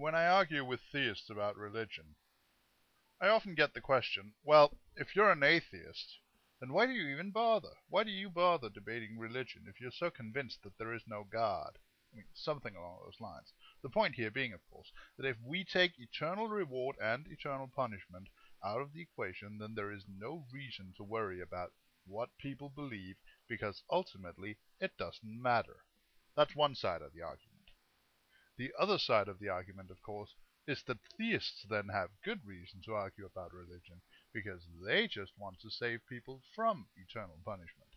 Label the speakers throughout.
Speaker 1: when I argue with theists about religion, I often get the question, well, if you're an atheist, then why do you even bother? Why do you bother debating religion if you're so convinced that there is no God? I mean, something along those lines. The point here being, of course, that if we take eternal reward and eternal punishment out of the equation, then there is no reason to worry about what people believe, because ultimately it doesn't matter. That's one side of the argument. The other side of the argument, of course, is that theists then have good reason to argue about religion, because they just want to save people from eternal punishment.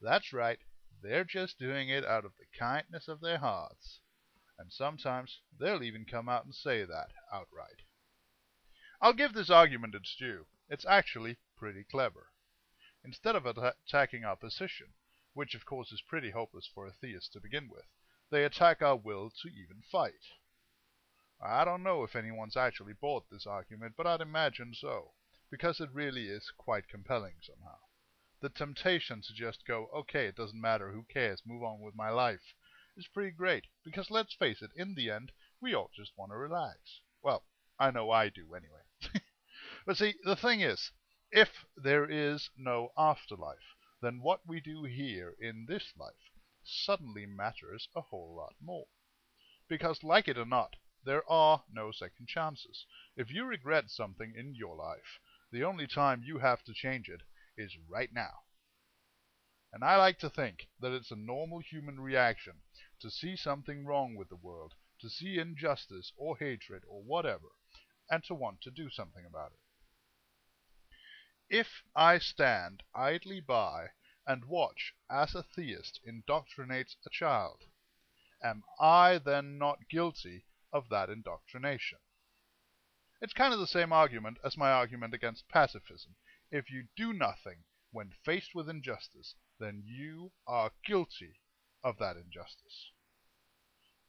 Speaker 1: That's right, they're just doing it out of the kindness of their hearts. And sometimes they'll even come out and say that outright. I'll give this argument its due. It's actually pretty clever. Instead of attacking our position, which of course is pretty hopeless for a theist to begin with, they attack our will to even fight. I don't know if anyone's actually bought this argument, but I'd imagine so, because it really is quite compelling somehow. The temptation to just go, okay, it doesn't matter, who cares, move on with my life, is pretty great, because let's face it, in the end, we all just want to relax. Well, I know I do anyway. But see, the thing is, if there is no afterlife, then what we do here in this life suddenly matters a whole lot more. Because, like it or not, there are no second chances. If you regret something in your life, the only time you have to change it is right now. And I like to think that it's a normal human reaction to see something wrong with the world, to see injustice or hatred or whatever, and to want to do something about it. If I stand idly by and watch as a theist indoctrinates a child, am I then not guilty of that indoctrination? It's kind of the same argument as my argument against pacifism. If you do nothing when faced with injustice, then you are guilty of that injustice.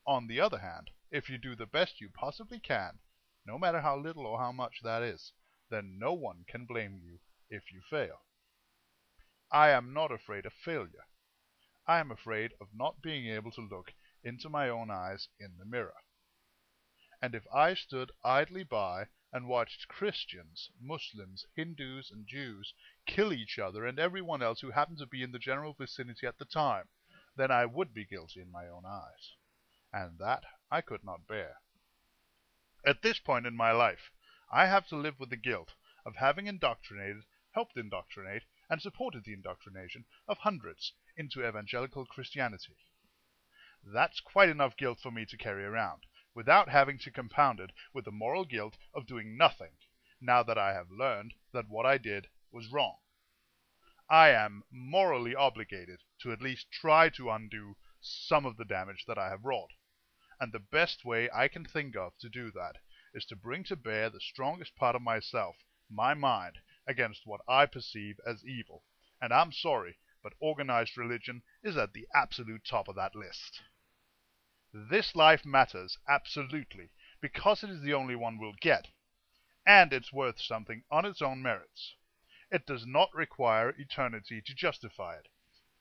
Speaker 1: On the other hand, if you do the best you possibly can, no matter how little or how much that is, then no one can blame you if you fail. I am not afraid of failure. I am afraid of not being able to look into my own eyes in the mirror. And if I stood idly by and watched Christians, Muslims, Hindus, and Jews kill each other and everyone else who happened to be in the general vicinity at the time, then I would be guilty in my own eyes. And that I could not bear. At this point in my life, I have to live with the guilt of having indoctrinated, helped indoctrinate, and supported the indoctrination of hundreds into evangelical Christianity. That's quite enough guilt for me to carry around, without having to compound it with the moral guilt of doing nothing, now that I have learned that what I did was wrong. I am morally obligated to at least try to undo some of the damage that I have wrought, and the best way I can think of to do that is to bring to bear the strongest part of myself, my mind, against what I perceive as evil. And I'm sorry, but organized religion is at the absolute top of that list. This life matters, absolutely, because it is the only one we'll get, and it's worth something on its own merits. It does not require eternity to justify it.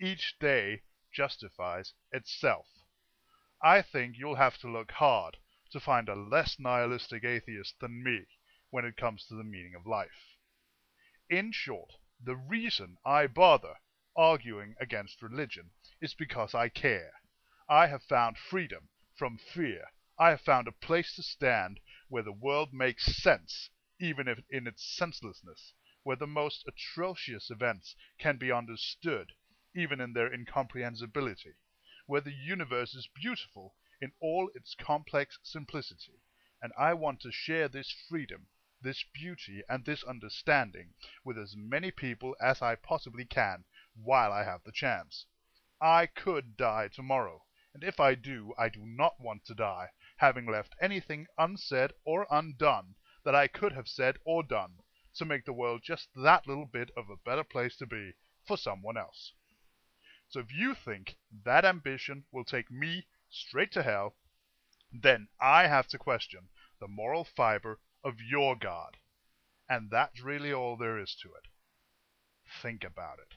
Speaker 1: Each day justifies itself. I think you'll have to look hard to find a less nihilistic atheist than me when it comes to the meaning of life. In short, the reason I bother arguing against religion is because I care. I have found freedom from fear. I have found a place to stand where the world makes sense, even if in its senselessness, where the most atrocious events can be understood, even in their incomprehensibility, where the universe is beautiful in all its complex simplicity, and I want to share this freedom, this beauty, and this understanding with as many people as I possibly can while I have the chance. I could die tomorrow, and if I do not want to die, having left anything unsaid or undone that I could have said or done to make the world just that little bit of a better place to be for someone else. So if you think that ambition will take me straight to hell, then I have to question the moral fiber of your God. And that's really all there is to it. Think about it.